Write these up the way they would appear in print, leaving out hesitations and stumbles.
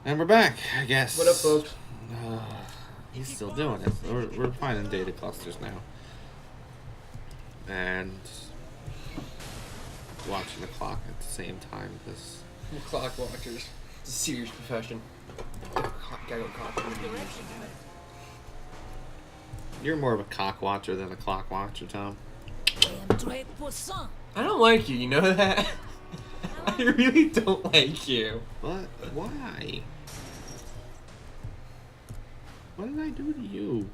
And we're back, I guess. What up, folks? He's still doing it. We're finding data clusters now. And watching the clock at the same time because We're clock watchers. It's a serious profession. Gotta go clock. you're more of a cock watcher than a clock watcher, Tom. I don't like you know that? I really don't like you. What? Why? What did I do to you?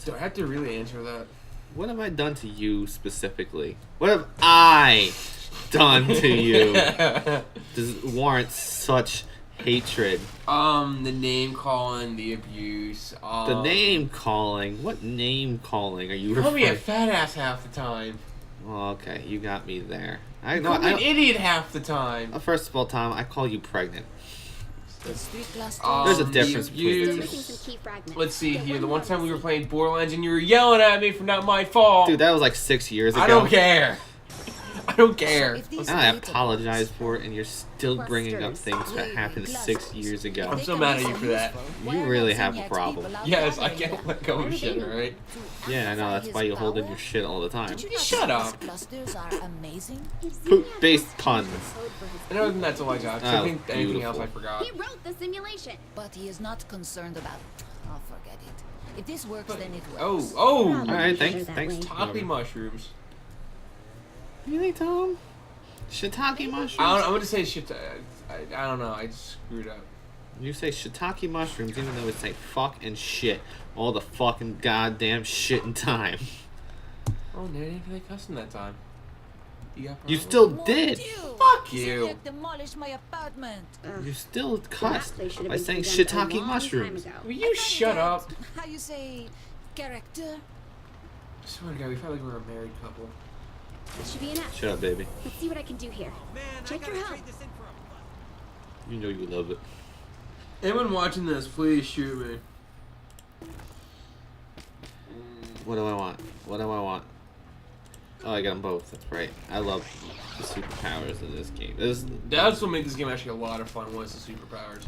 Do I have to really answer that? What have I done to you specifically? What have I done to you? Does it warrant such hatred? The name calling, the abuse. The name calling? What name calling are you You call me a referring? fat ass half the time. Well, okay, you got me there. You call me an idiot half the time. First of all, Tom, I call you pregnant. Um, There's a difference the between the abuse. two. Let's see here. The one time we were playing Borderlands and you were yelling at me for not my fault. Dude, that was like 6 years ago. I don't care. I don't care. And I apologize for it, and you're still bringing up things that happened 6 years ago. I'm so mad at you for that. You really have a problem. Yes, I can't let go of shit, alright? Yeah, I know, that's why you hold in your shit all the time. Shut up. Poop-based puns. And other than that, that's all I got. I think anything else I forgot. He wrote the simulation. But he is not concerned about it. I'll forget it. If this works, then it Oh, works. oh! Alright, thanks. Toppy mushrooms. Really, Tom? Shiitake mushrooms? I'm gonna say shit. I don't know. I screwed up. You say shiitake mushrooms even though it's like fuck and shit. All the fucking goddamn shit in time. Oh, no, I didn't really cuss in that time. You got You problems? still did. Fuck you. Demolished my apartment. You still cussed That should have by been saying done a shiitake long mushrooms. time ago. Will you shut up? How you say character? I swear to God, we felt like we were a married couple. That should be enough. Shut up, baby. Let's see what I can do here. Check your health. You know you love it. Anyone watching this, please shoot me. What do I want? What do I want? Oh, I got them both. That's right. I love the superpowers in this game. That's what made this game actually a lot of fun, was the superpowers.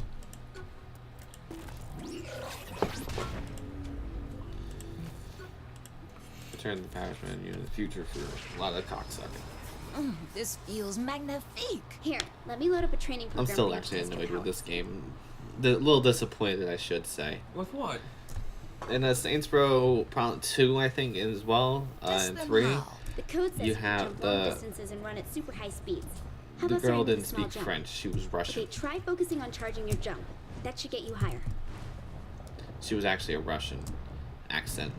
Return the powers menu in the future for a lot of cocksucking. This feels magnifique. Here, let me load up a training program. I'm still for your actually tested annoyed with health. this game. A little disappointed, I should say. With what? In Saints Row 2, I think, as well, Test and them 3, now. The code says You you can have jump long the- distances and run at super high speeds. How the about starting girl with a didn't small speak jump? French. She was Russian. Okay, try focusing on charging your jump. That should get you higher. She was actually a Russian accent.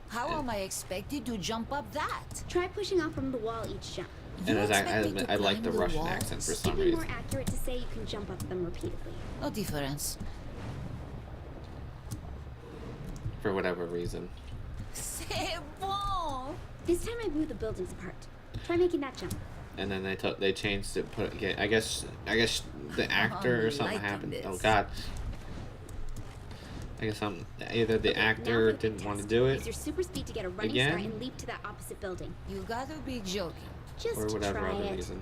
How am I expected to jump up that? Try pushing off from the wall each jump. And You I expect me to like climb the Russian walls? accent for It'd some be more reason. accurate to say you can jump up them repeatedly. No difference. For whatever reason. C'est bon. This time I blew the buildings apart. Try making that jump. And then they changed it. I guess the actor or something liking happened. this. Oh God. I guess either the Okay, actor now for the big didn't want to test. do Use it, your super speed to get a running Again? start and leap to that opposite building. You gotta be joking. Just or whatever try other it. reason.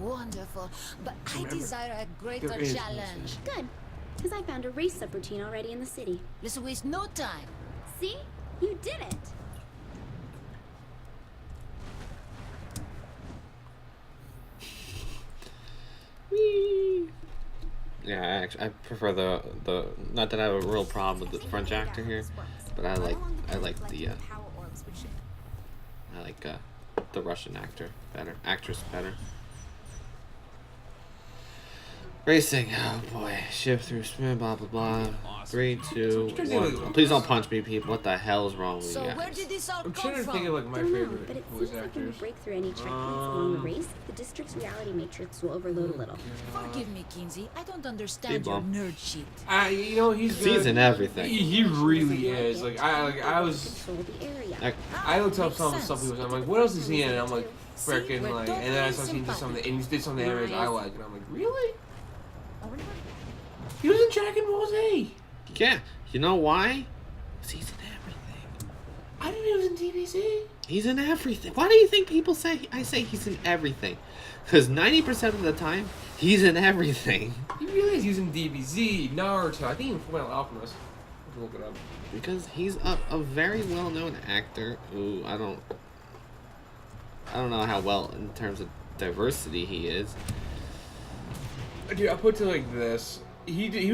Wonderful. But I Remember, desire a greater there is no challenge. Good, because I found a race subroutine already in the city. Let's waste no time. See? You did it! Yeah, I prefer the not that I have a real problem with the French actor here, but I like the Russian actress better. Racing, oh boy, shift through spin, blah blah blah. 3, 2, 1. Please don't punch me, people. What the hell is wrong with So you where guys? did this all I'm come trying to from? think of like my Don't know, favorite but it voice seems like when you actors. break through any checkpoints along the race, the district's reality matrix will overload a little. Forgive me, Kinsey. I don't Hey, understand your Blum. nerd shit. You know, he's He's good. in everything. He really is. Like I was. Control the area. Like, I looked up Makes some sense. stuff he was. I'm like, what else is he in? And I'm like, See, freaking we're like, and then I saw totally he did something, and he did something Nice. animes I like, and I'm like, really? He was in Dragon Ball Z. yeah, you know why? 'Cause he's in everything. I didn't know he was in DBZ. He's in everything. Why do you think people say I say he's in everything? Because 90% of the time, he's in everything. You realize he's in DBZ, Naruto, I think even Fullmetal Alchemist. Look it up. Because he's a very well-known actor who I don't know how well in terms of diversity he is. Dude, I'll put it like this. He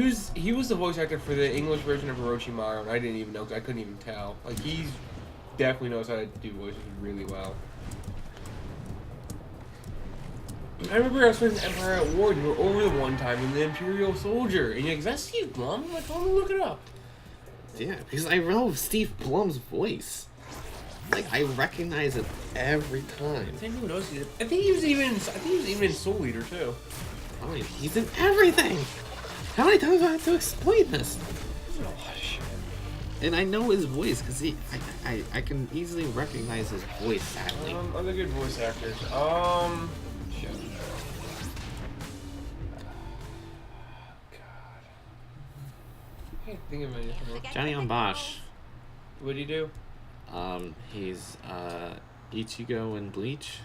was the voice actor for the English version of Orochimaru, and I didn't even know, because I couldn't even tell. Like, he definitely knows how to do voices really well. I remember I was playing the Empire at War, and we were over the one time in the Imperial Soldier, and you're like, is that Steve Blum? I'm like, let me look it up. Yeah, because I know Steve Blum's voice. Like, I recognize it every time. I think who knows he did. I think he was even in Soul Eater too. I mean, he's in everything! How many times do I have to explain this? He's in a lot of shit. And I know his voice, because I can easily recognize his voice, sadly. Other good voice actors. Shit. I can't think of anything. Johnny on Bosch. What do you do? He's Ichigo in Bleach.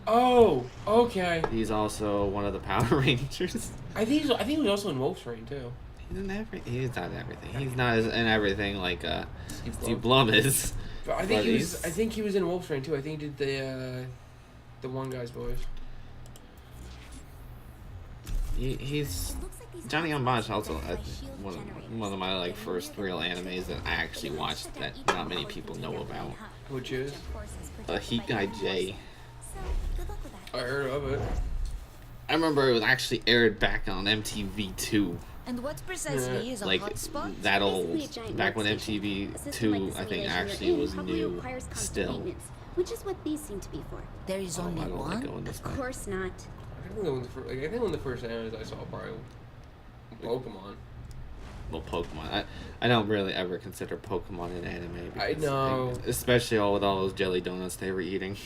Oh, okay. He's also one of the Power Rangers. I think he was also in Wolf's Rain too. He's in everything. He's not in everything. He's not in everything like Steve Steve Blum is. But I think he was in Wolf's Rain too. I think he did the one guy's voice. He's Johnny on Bosch also one of my like first real animes that I actually watched that not many people know about. Which is? Heat Guy J. I heard of it. I remember it was actually aired back on MTV2. And what precisely is a Like hotspot? that Basically a old giant back when workstation. A MTV2 system like the I think simulation actually you're in was probably new requires constant still. maintenance, which is what these seem to be for. There is Oh, only I don't like one. going this Of way. course not. I think one of the first animes I saw probably Pokemon. Well, Pokemon. I don't really ever consider Pokemon an anime. I know. Especially with all those jelly donuts they were eating.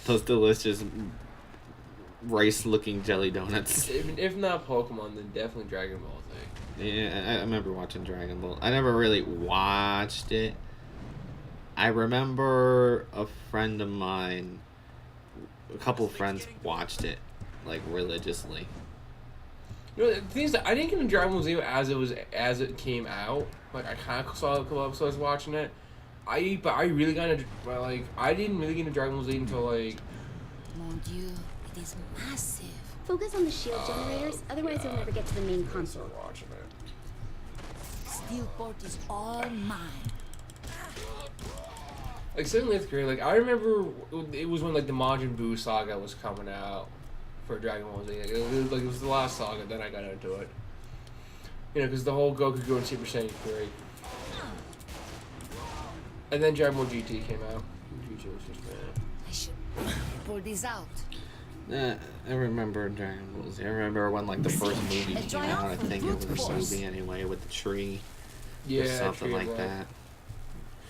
Those delicious rice-looking jelly donuts. If not Pokemon, then definitely Dragon Ball Z. Yeah, I remember watching Dragon Ball. I never really watched it. I remember a friend of mine, a couple of friends watched it, like, religiously. You know, the thing is that I didn't get into Dragon Ball Z as it came out. Like, I kind of saw a couple episodes watching it. But I really got into, like, I didn't really get into Dragon Ball Z until, like... Mon Dieu, it is massive. Focus on the shield generators, otherwise you'll never get to the main console. Watching it. Steelport is all mine. Like, 7th, 8th grade, like, I remember it was when, like, the Majin Buu saga was coming out for Dragon Ball Z. It was the last saga, then I got into it. You know, because the whole Goku going Super Saiyan 3. And then Dragon Ball GT came out. GT was just bad. I should pull this out. I remember Dragon Ball Z. I remember when, like, the first movie came out. I think it was a movie anyway, with the tree. Yeah, Or something Tree of like Life. that.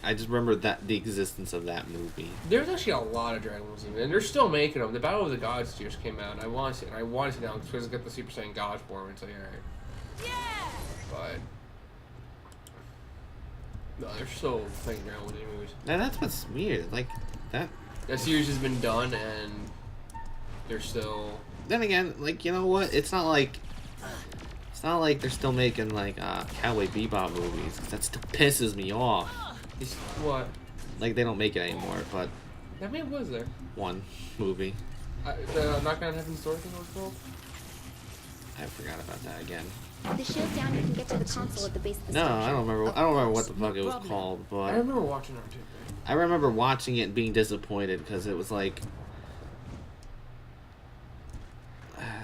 I just remember the existence of that movie. There's actually a lot of Dragon Ball Z, and they're still making them. The Battle of the Gods just came out, and I want to see it. And I want to see it now because I got the Super Saiyan God form. It's like, alright. Yeah. But no, they're still making Dragon Ball Z movies. Now that's what's weird. Like that. That series has been done, and they're still. Then again, like, you know what? It's not like they're still making like Cowboy Bebop movies. 'Cause that still pisses me off. It's, what? Like they don't make it anymore. But That man was there. one movie, The Knock Down Heaven story thing was called? I forgot about that again. With the shield down, you can get to the console at the base of the No, structure. I don't remember. I don't remember what the fuck it was called. I But remember watching it too. I remember watching it and being disappointed because it was like.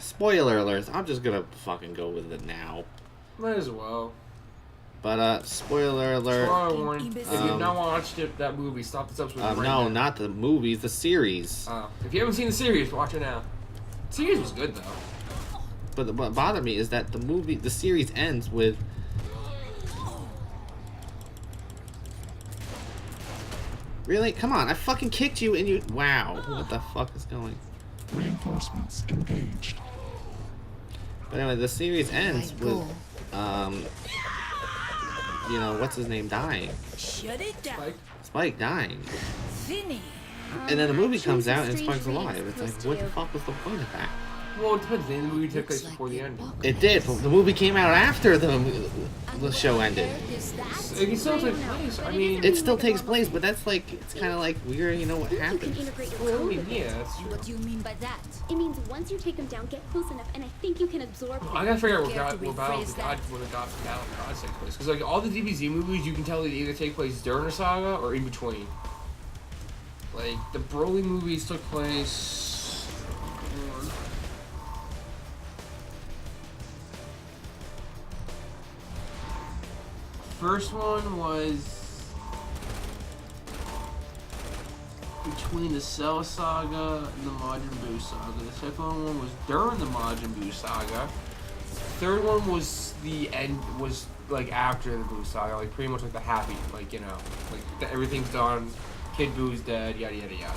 Spoiler alerts. I'm just gonna fucking go with it now. Might as well. But spoiler alert. Spoiler warning. If you've Um, not watched that movie, stop this episode right No, now. not the movies, the series. If you haven't seen the series, watch it now. The series was good though. But what bothered me is that the series ends with. Really? Come on! I fucking kicked you and you. Wow! What the fuck is going? Reinforcements engaged. But anyway, the series ends with, you know, what's his name dying. Shut it down. Like, Spike dying. Finny. And then the movie Actually, comes some out and strange Spike's alive. rings It's close like, to what the you. fuck was the point of that? Well, it depends. The movie took Looks place like before the the end. It did, but the movie came out after the show ended. It still takes place. I mean, It still takes place, but that's like, it's kind of like weird, you know what You can happened. integrate your well, I code mean, with yeah, it. that's true. What do you mean by that? It means once you take them down, get close enough, and I think you can absorb them. I gotta figure out Care to what Battle rephrase of God that? when the God takes place. Because like all the DBZ movies, you can tell they either take place during a saga or in between. Like the Broly movies took place. First one was between the Cell Saga and the Majin Buu Saga. The second one was during the Majin Buu Saga. Third one was the end, was like after the Buu Saga, like pretty much like the happy, like you know, like everything's done, Kid Boo's dead, yada yada yada.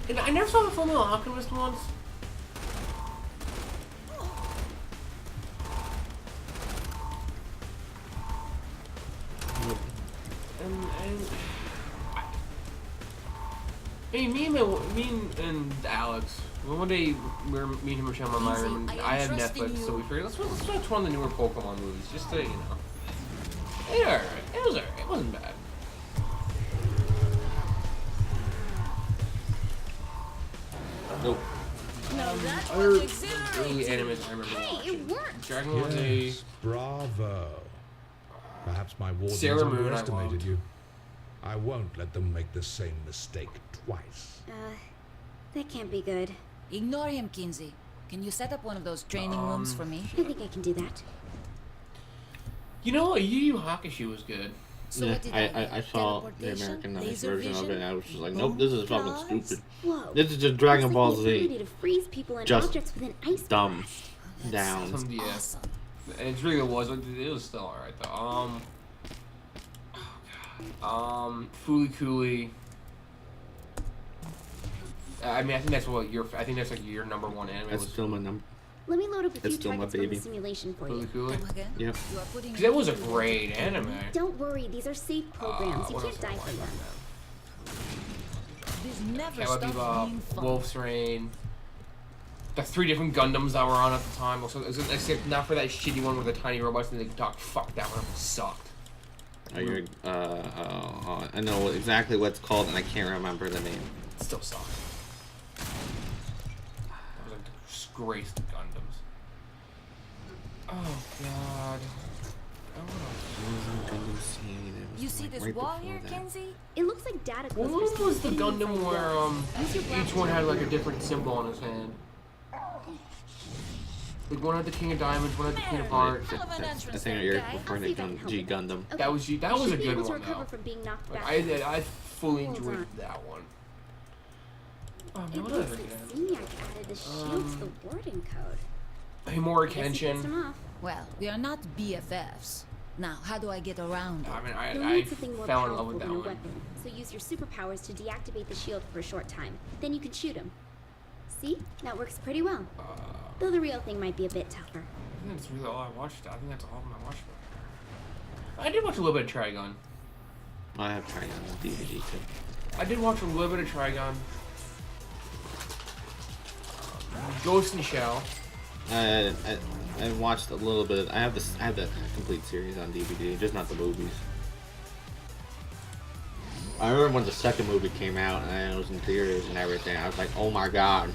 And I never saw the Fullmetal Alchemist once. Hey, me and Alex, one day me and him were sharing my mind room, and I had Netflix, so we figured let's watch one of the newer Pokemon movies, just to you know. Yeah, it was alright. It wasn't bad. Nope. Now that Other was early exhilarating. animes I remember Hey, watching. it worked. Dragon Ball Z. Yes, bravo. Perhaps my wardens Sailor Moon, I underestimated loved. you. I won't let them make the same mistake twice. That can't be good. Ignore him, Kinsey. Can you set up one of those training rooms for me? I think I can do that. You know what? Yu Yu Hakusho was good. So Yeah, what did I saw the Teleportation? Americanized Laser version of it, vision? and I was just like, nope, this is fucking Claws? stupid. Whoa. This is just Dragon Looks Ball like the ability Z. to freeze people and Just objects with an ice dumb. blast. Down. Yeah. Awesome. It really was. It was still alright though. Fooly Cooly. I mean, I think that's what your. I think that's like your number one anime. That's was still my number. Let me load up a few It's still my targets from the baby. simulation for Fooly you. Cooly. Come again? Yep. You are putting Because that was a me through great the- anime. Don't worry, these are safe programs. You What can't else did I die watch from them. back This never then? Cowboy stops being Bebop, fun. Wolf's Rain. The 3 different Gundams that were on at the time. Also, except not for that shitty one with the tiny robots and they could talk. Fuck, that one sucked. Oh, you're, I know exactly what it's called, and I can't remember the name. It still sucked. That was like the disgrace to Gundams. Oh god. You see this Right wall before here, that. Kenzie? It looks like data Well, clusters. when was the hidden inside Gundam where walls. Use your each black one had like a light. different symbol on his hand? Like one had the King of Diamonds, one had the Queen of Hearts. Hell of an I entrance think there, you're guy. referring I'll see to if I can help G with that. Gundam. Okay. That was You a should be good able to one recover though. from being knocked Like, back. I fully Hold enjoyed on. that one. Oh It man, what looks other like game? Seniac added the shield to the wording code. Himori Guess he pissed him Kenshin. off. Well, we are not BFFs. Now, how do I get around it? I mean, You'll I need something more fell in love powerful with than that a one. weapon, so use your superpowers to deactivate the shield for a short time. Then you can shoot him. See? That works pretty well. Though the real thing might be a bit tougher. I think that's really all I watched. I think that's all of them I watched. I did watch a little bit of Trigun. I have tried on the DVD too. I did watch a little bit of Trigun. Ghost in the Shell. I watched a little bit. I have the complete series on DVD, just not the movies. I remember when the second movie came out and it was in theaters and everything. I was like, oh my god.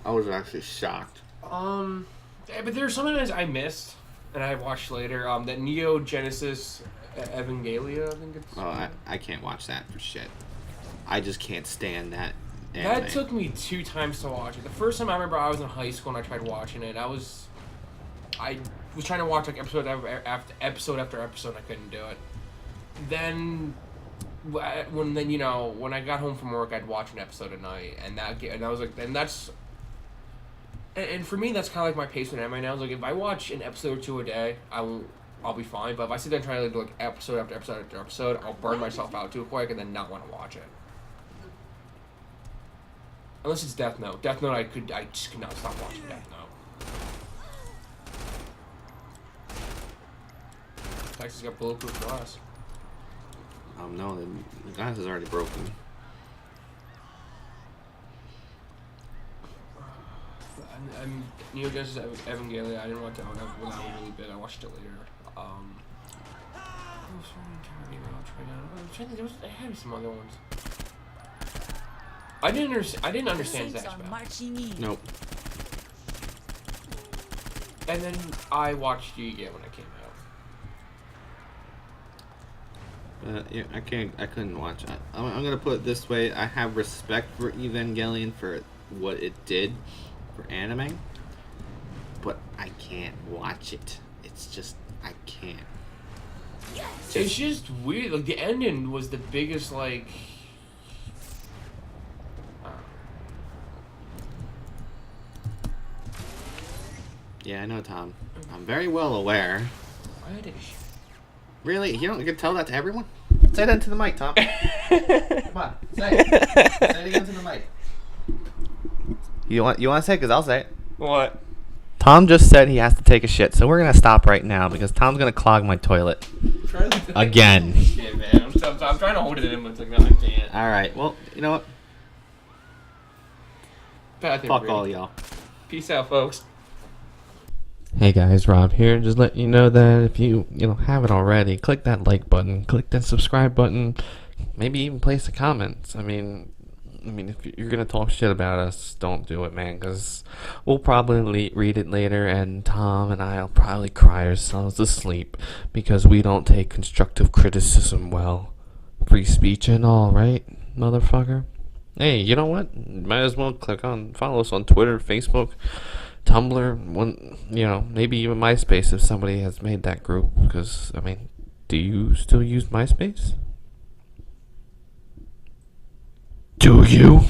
I was actually shocked. Yeah, but there's some animes I missed and I watched later. That Neo Genesis Evangelia, I think it's. Oh, I can't watch that for shit. I just can't stand that. That anime. took me 2 times to watch it. The first time I remember I was in high school and I tried watching it. I was trying to watch like episode after episode after episode. And I couldn't do it. Then when I got home from work, I'd watch an episode a night, and I was like, and that's. And for me, that's kind of like my pace with anime now. It's like if I watch an episode or 2 a day, I'll be fine. But if I sit there and try to do like episode after episode after episode, I'll burn myself out too quick and then not want to watch it. Unless it's Death Note. Death Note, I just could not stop watching Death Note. Texas got bulletproof glass. No, the glass is already broken. And Neo Genesis Evangelion, I didn't watch that one when that was really big. I watched it later. I'm trying to think, there had some other ones. I didn't understand Saints Zatch are Bell. marching in. Nope. And then I watched Yu-Gi-Oh when it came out. Yeah, I couldn't watch it. I'm gonna put it this way: I have respect for Evangelion for what it did for anime, but I can't watch it. It's just I can't. It's just weird. Like the ending was the biggest like. Yeah, I know, Tom. I'm very well aware. I had a Really, you don't get to tell that to everyone? Say that into the mic, Tom. Come on, say it. Say it into the mic. You want to say it? Because I'll say it. What? Tom just said he has to take a shit, so we're gonna stop right now because Tom's gonna clog my toilet again. Yeah, man. I'm trying to hold it in, but it's like, no, I can't. All right. Well, you know what? Fuck all y'all. Peace out, folks. Hey guys, Rob here. Just let you know that if you haven't already, click that like button, click that subscribe button, maybe even place a comment. I mean, if you're gonna talk shit about us, don't do it, man, because we'll probably read it later, and Tom and I'll probably cry ourselves to sleep because we don't take constructive criticism well. Free speech and all, right, motherfucker? Hey, you know what? Might as well follow us on Twitter, Facebook, Tumblr, maybe even MySpace if somebody has made that group. Because, do you still use MySpace? Do you?